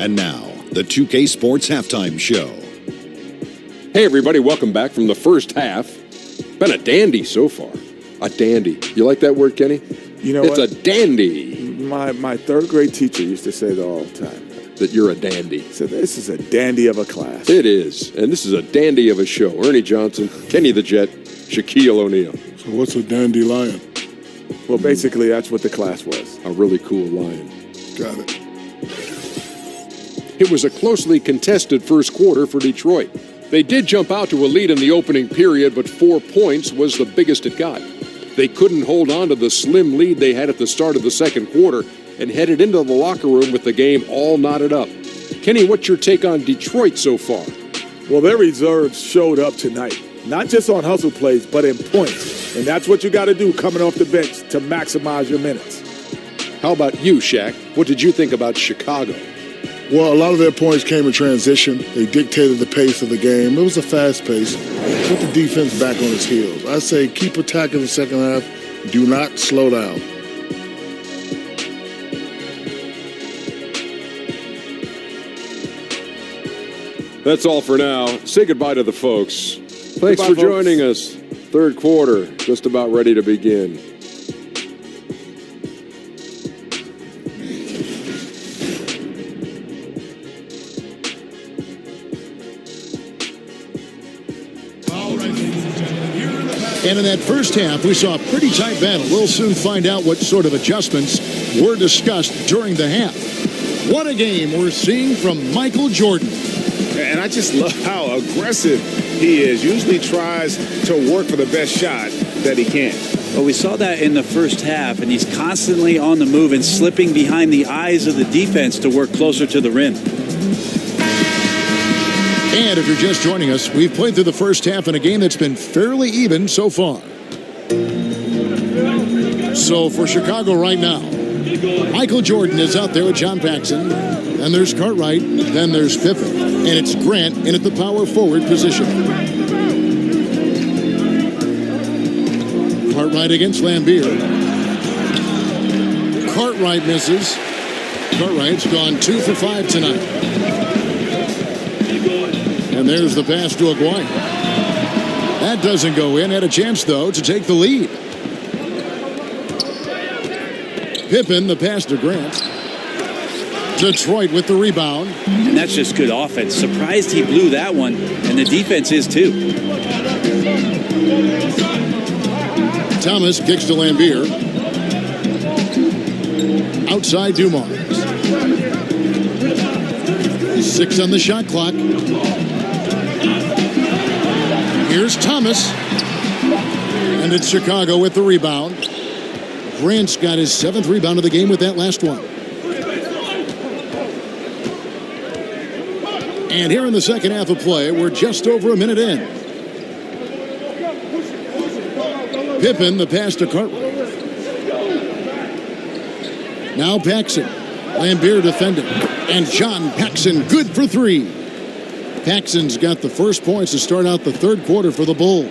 And now, the 2K Sports Halftime Show. Hey, everybody, welcome back from the first half. Been a dandy so far. A dandy. You like that word, Kenny? You know it's what? a dandy. My third grade teacher used to say that all the time. That you're a dandy. So this is a dandy of a class. It is. And this is a dandy of a show. Ernie Johnson, Kenny the Jet, Shaquille O'Neal. So what's a dandelion? Well, basically, that's what the class was. A really cool lion. Got it. It was a closely contested first quarter for Detroit. They did jump out to a lead in the opening period, but 4 points was the biggest it got. They couldn't hold on to the slim lead they had at the start of the second quarter and headed into the locker room with the game all knotted up. Kenny, what's your take on Detroit so far? Well, their reserves showed up tonight, not just on hustle plays, but in points. And that's what you got to do coming off the bench to maximize your minutes. How about you, Shaq? What did you think about Chicago? Well, a lot of their points came in transition. They dictated the pace of the game. It was a fast pace. Put the defense back on its heels. I say keep attacking the second half. Do not slow down. That's all for now. Say goodbye to the folks. Thanks Goodbye, for folks. joining us. Third quarter, just about ready to begin. And in that first half, we saw a pretty tight battle. We'll soon find out what sort of adjustments were discussed during the half. What a game we're seeing from Michael Jordan. And I just love how aggressive he is. Usually tries to work for the best shot that he can. Well, we saw that in the first half, and he's constantly on the move and slipping behind the eyes of the defense to work closer to the rim. And if you're just joining us, we've played through the first half in a game that's been fairly even so far. So for Chicago right now, Michael Jordan is out there with John Paxson. Then there's Cartwright. Then there's Pippen. And it's Grant in at the power forward position. Cartwright against Lambeer. Cartwright misses. Cartwright's gone 2 for 5 tonight. And there's the pass to Aguirre. That doesn't go in. Had a chance, though, to take the lead. Pippen, the pass to Grant. Detroit with the rebound. And that's just good offense. Surprised he blew that one, and the defense is too. Thomas kicks to Lambeer. Outside Dumars. 6 on the shot clock. Here's Thomas. And it's Chicago with the rebound. Grant's got his 7th rebound of the game with that last one. And here in the second half of play, we're just over a minute in. Pippen, the pass to Cartwright. Now Paxson. Lambeer defending. And John Paxson good for 3. Paxson's got the first points to start out the third quarter for the Bulls.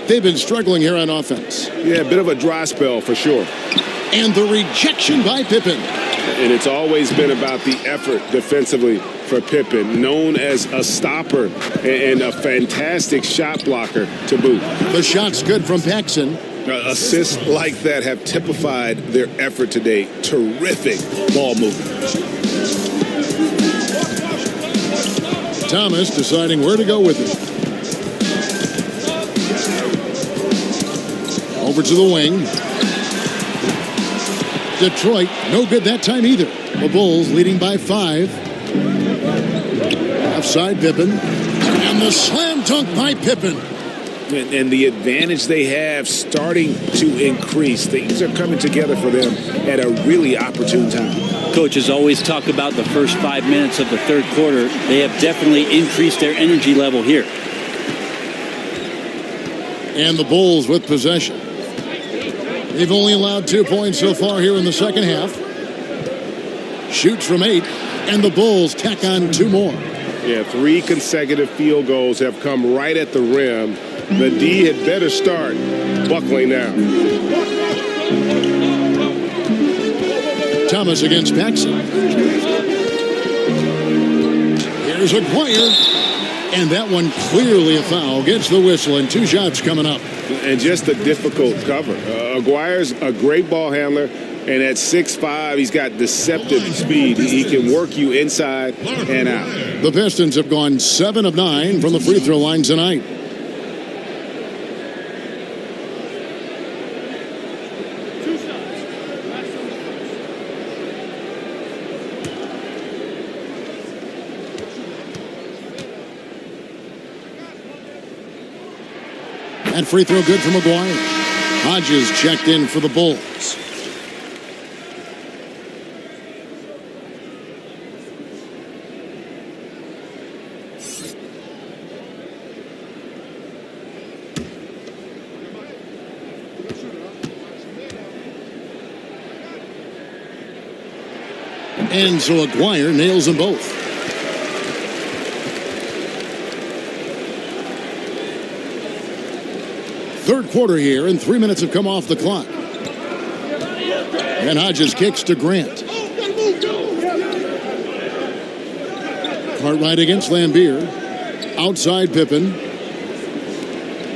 They've been struggling here on offense. Yeah, a bit of a dry spell for sure. And the rejection by Pippen. And it's always been about the effort defensively for Pippen, known as a stopper and a fantastic shot blocker to boot. The shot's good from Paxson. Assists like that have typified their effort today. Terrific ball movement. Thomas deciding where to go with it. Over to the wing. Detroit, no good that time either. The Bulls leading by 5. Offside Pippen. And the slam dunk by Pippen. And the advantage they have starting to increase. Things are coming together for them at a really opportune time. Coaches always talk about the first 5 minutes of the third quarter. They have definitely increased their energy level here. And the Bulls with possession. They've only allowed 2 points so far here in the second half. Shoots from 8, and the Bulls tack on 2 more. Yeah, 3 consecutive field goals have come right at the rim. The D had better start buckling now. Thomas against Paxson. There's Aguirre. And that one clearly a foul. Gets the whistle, and 2 shots coming up. And just a difficult cover. Aguirre's a great ball handler, and at 6'5", he's got deceptive speed. He can work you inside and out. The Pistons have gone 7 of 9 from the free throw line tonight. And free throw good from Aguirre. Hodges checked in for the Bulls. And so Aguirre nails them both. Third quarter here, and 3 minutes have come off the clock. And Hodges kicks to Grant. Cartwright against Lambier. Outside Pippen.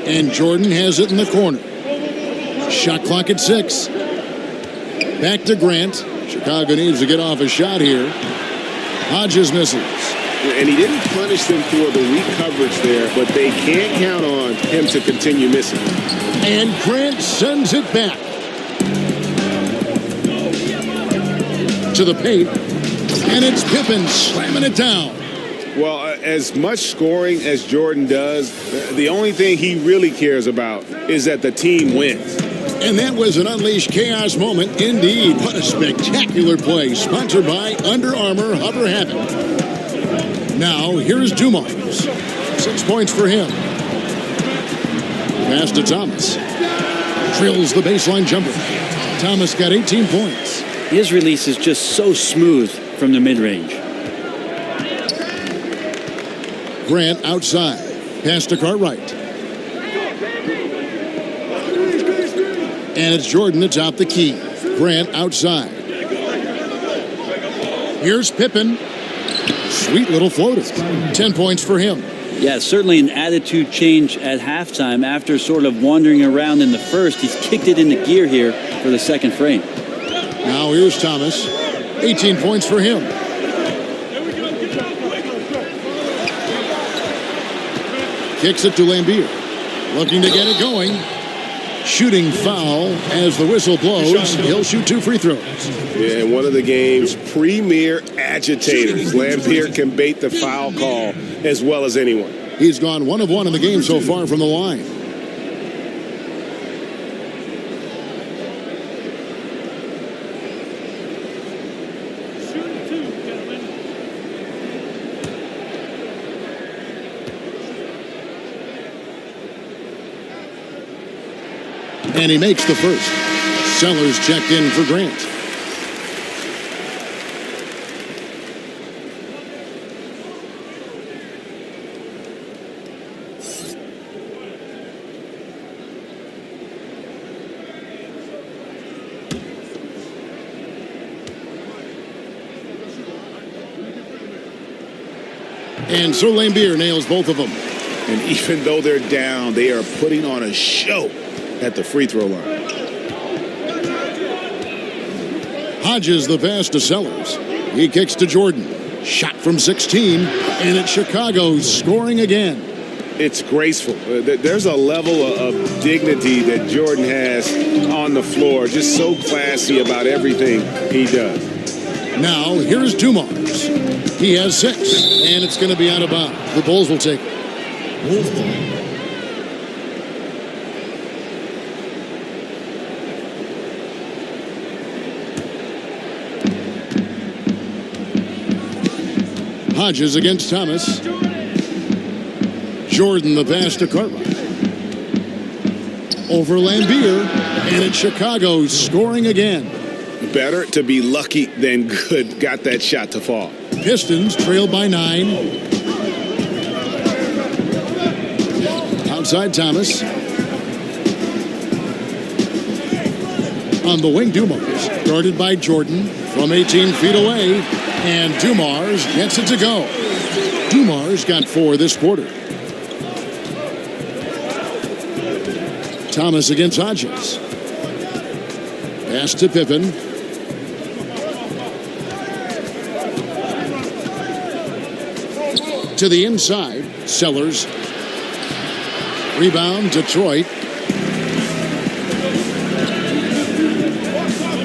And Jordan has it in the corner. Shot clock at 6. Back to Grant. Chicago needs to get off a shot here. Hodges misses. And he didn't punish them for the weak coverage there, but they can't count on him to continue missing. And Grant sends it back to the paint. And it's Pippen slamming it down. Well, as much scoring as Jordan does, the only thing he really cares about is that the team wins. And that was an unleashed chaos moment indeed. What a spectacular play. Sponsored by Under Armour Hover Habit. Now, here's Dumars. 6 points for him. Pass to Thomas. Drills the baseline jumper. Thomas got 18 points. His release is just so smooth from the mid-range. Grant outside. Pass to Cartwright. And it's Jordan atop the key. Grant outside. Here's Pippen. Sweet little floater. 10 points for him. Yeah, certainly an attitude change at halftime. After sort of wandering around in the first, he's kicked it into gear here for the second frame. Now here's Thomas. 18 points for him. Kicks it to Lambier. Looking to get it going. Shooting foul as the whistle blows. He'll shoot 2 free throws. Yeah, and one of the game's premier agitators. Lambier can bait the foul call as well as anyone. He's gone 1 of 1 in the game so far from the line. And he makes the first. Sellers checked in for Grant. And so Lambier nails both of them. And even though they're down, they are putting on a show at the free throw line. Hodges the pass to Sellers. He kicks to Jordan. Shot from 16, and it's Chicago scoring again. It's graceful. There's a level of dignity that Jordan has on the floor. Just so classy about everything he does. Now, here's Dumars. He has 6, and it's going to be out of bounds. The Bulls will take it. Hodges against Thomas. Jordan the pass to Cartwright. Over Lambier, and it's Chicago scoring again. Better to be lucky than good. Got that shot to fall. Pistons trail by 9. Outside Thomas. On the wing, Dumars. Guarded by Jordan from 18 feet away. And Dumars gets it to go. Dumars got 4 this quarter. Thomas against Hodges. Pass to Pippen. To the inside. Sellers. Rebound, Detroit.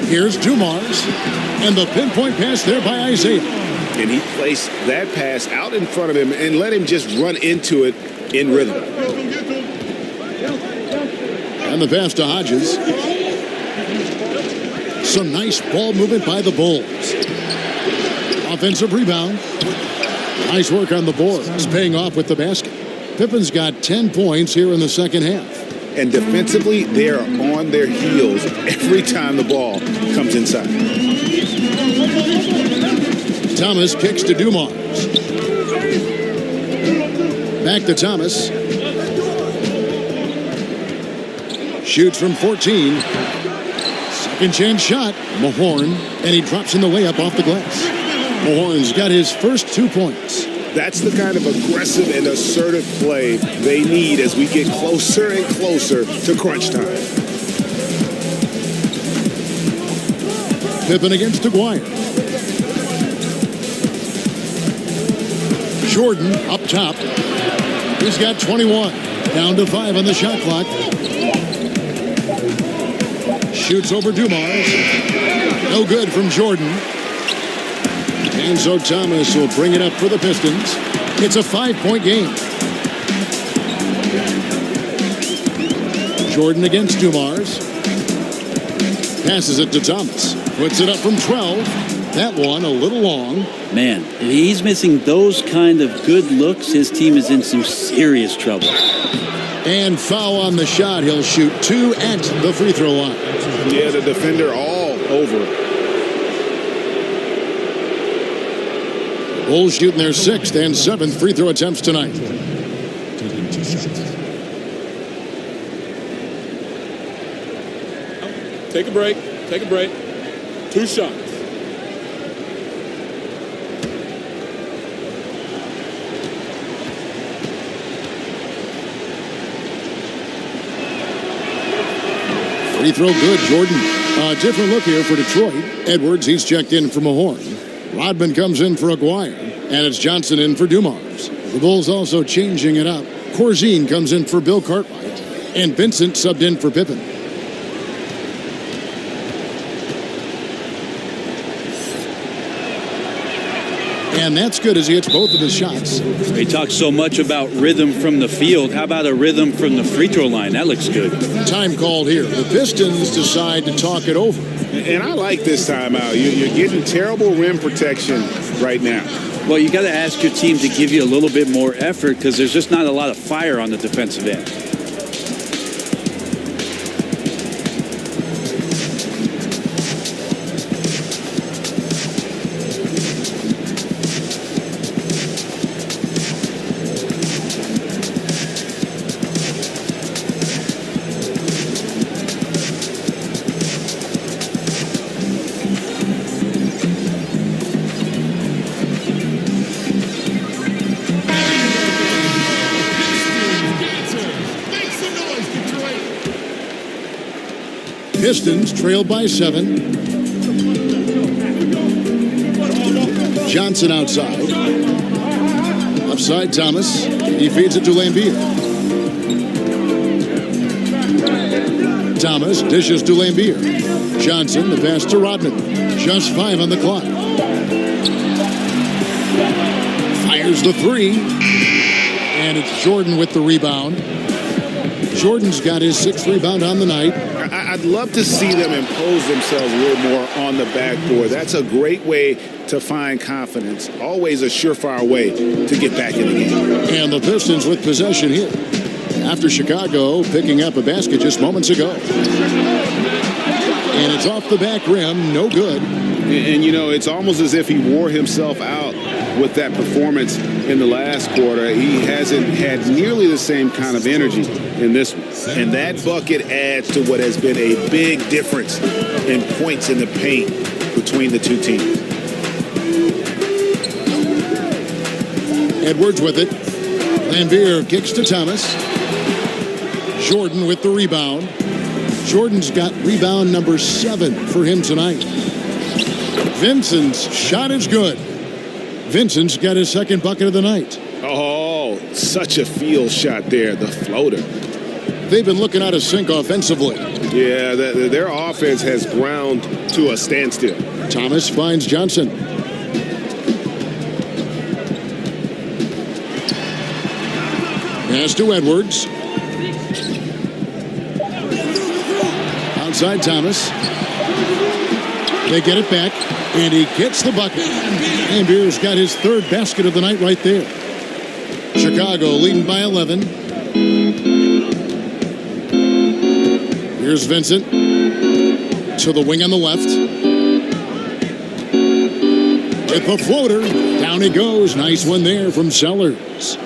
Here's Dumars. And the pinpoint pass there by Isaiah. And he placed that pass out in front of him and let him just run into it in rhythm. And the pass to Hodges. Some nice ball movement by the Bulls. Offensive rebound. Nice work on the boards, paying off with the basket. Pippen's got 10 points here in the second half. And defensively, they're on their heels every time the ball comes inside. Thomas kicks to Dumars. Back to Thomas. Shoots from 14. Second chance shot. Mahorn. And he drops in the layup off the glass. Mahorn's got his first 2 points. That's the kind of aggressive and assertive play they need as we get closer and closer to crunch time. Pippen against Aguirre. Jordan up top. He's got 21. Down to 5 on the shot clock. Shoots over Dumars. No good from Jordan. And so Thomas will bring it up for the Pistons. It's a 5-point game. Jordan against Dumars. Passes it to Thomas. Puts it up from 12. That one a little long. Man, if he's missing those kind of good looks, his team is in some serious trouble. And foul on the shot. He'll shoot 2 at the free throw line. Yeah, the defender all over it. Bulls shooting their 6th and 7th free throw attempts tonight. Take a break. Take a break. 2 shots. Free throw good, Jordan. A different look here for Detroit. Edwards, he's checked in for Mahorn. Rodman comes in for Aguirre. And it's Johnson in for Dumars. The Bulls also changing it up. Corzine comes in for Bill Cartwright. And Vincent subbed in for Pippen. And that's good as he hits both of his shots. They talk so much about rhythm from the field. How about a rhythm from the free throw line? That looks good. Time called here. The Pistons decide to talk it over. And I like this timeout. You're getting terrible rim protection right now. Well, you got to ask your team to give you a little bit more effort because there's just not a lot of fire on the defensive end. Pistons trailed by 7. Johnson outside. Upside Thomas. He feeds it to Lambier. Thomas dishes to Lambier. Johnson, the pass to Rodman. Just 5 on the clock. Fires the 3. And it's Jordan with the rebound. Jordan's got his 6th rebound on the night. I'd love to see them impose themselves a little more on the backboard. That's a great way to find confidence. Always a surefire way to get back in the game. And the Pistons with possession here. After Chicago picking up a basket just moments ago. And it's off the back rim. No good. And you know, it's almost as if he wore himself out with that performance in the last quarter. He hasn't had nearly the same kind of energy in this one. And that bucket adds to what has been a big difference in points in the paint between the two teams. Edwards with it. Lambier kicks to Thomas. Jordan with the rebound. Jordan's got rebound number 7 for him tonight. Vincent's shot is good. Vincent's got his second bucket of the night. Oh, such a field shot there, the floater. They've been looking out of sync offensively. Yeah, their offense has ground to a standstill. Thomas finds Johnson. Pass to Edwards. Outside Thomas. They get it back, and he gets the bucket. Lambier's got his third basket of the night right there. Chicago leading by 11. Here's Vincent to the wing on the left. With the floater, down he goes. Nice one there from Sellers.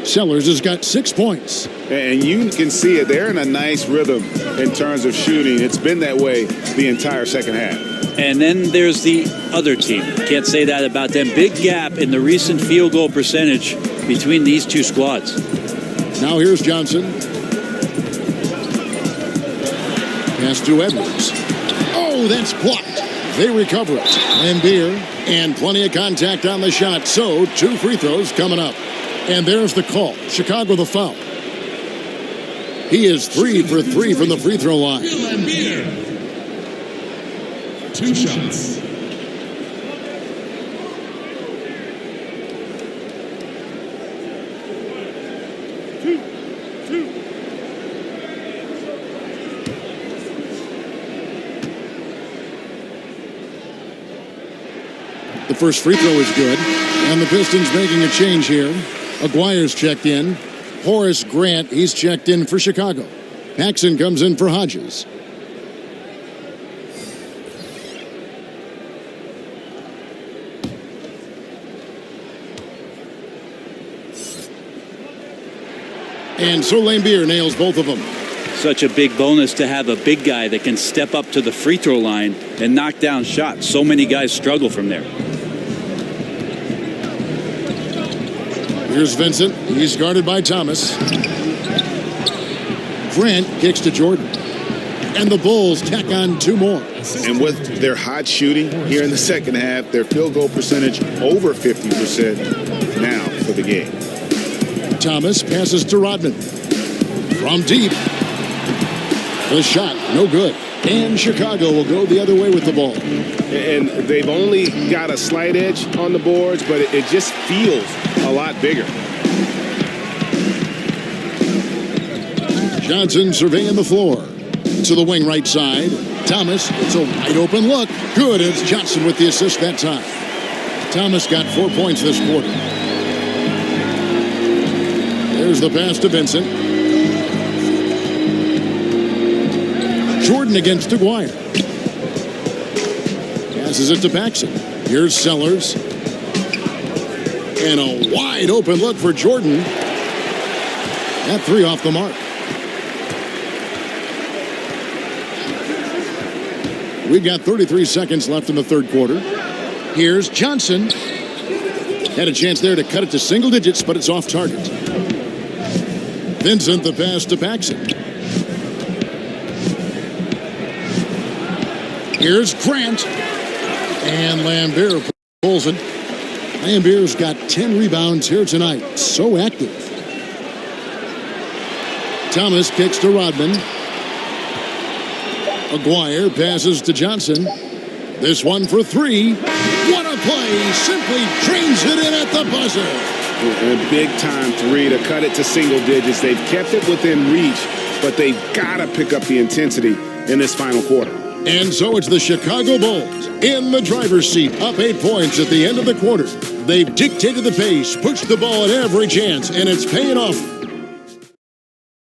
Sellers has got 6 points. And you can see it. They're in a nice rhythm in terms of shooting. It's been that way the entire second half. And then there's the other team. Can't say that about them. Big gap in the recent field goal percentage between these two squads. Now here's Johnson. Pass to Edwards. Oh, that's blocked. They recover it. Lambier, and plenty of contact on the shot. So 2 free throws coming up. And there's the call. Chicago the foul. He is 3 for 3 from the free throw line. 2 shots. The first free throw is good. And the Pistons making a change here. Aguirre's checked in. Horace Grant, he's checked in for Chicago. Paxson comes in for Hodges. And so Lambier nails both of them. Such a big bonus to have a big guy that can step up to the free throw line and knock down shots. So many guys struggle from there. Here's Vincent. He's guarded by Thomas. Grant kicks to Jordan. And the Bulls tack on 2 more. And with their hot shooting here in the second half, their field goal percentage over 50% now for the game. Thomas passes to Rodman. From deep. The shot, no good. And Chicago will go the other way with the ball. And they've only got a slight edge on the boards, but it just feels a lot bigger. Johnson surveying the floor. To the wing right side. Thomas, it's a wide open look. Good, it's Johnson with the assist that time. Thomas got 4 points this quarter. There's the pass to Vincent. Jordan against Aguirre. Passes it to Paxson. Here's Sellers. And a wide open look for Jordan. That 3 off the mark. We've got 33 seconds left in the third quarter. Here's Johnson. Had a chance there to cut it to single digits, but it's off target. Vincent the pass to Paxson. Here's Grant. And Lambier pulls it. Lambier's got 10 rebounds here tonight. So active. Thomas kicks to Rodman. Aguirre passes to Johnson. This one for 3. What a play. Simply drains it in at the buzzer. A big-time 3 to cut it to single digits. They've kept it within reach, but they've got to pick up the intensity in this final quarter. And so it's the Chicago Bulls in the driver's seat, up 8 points at the end of the quarter. They've dictated the pace, pushed the ball at every chance, and it's paying off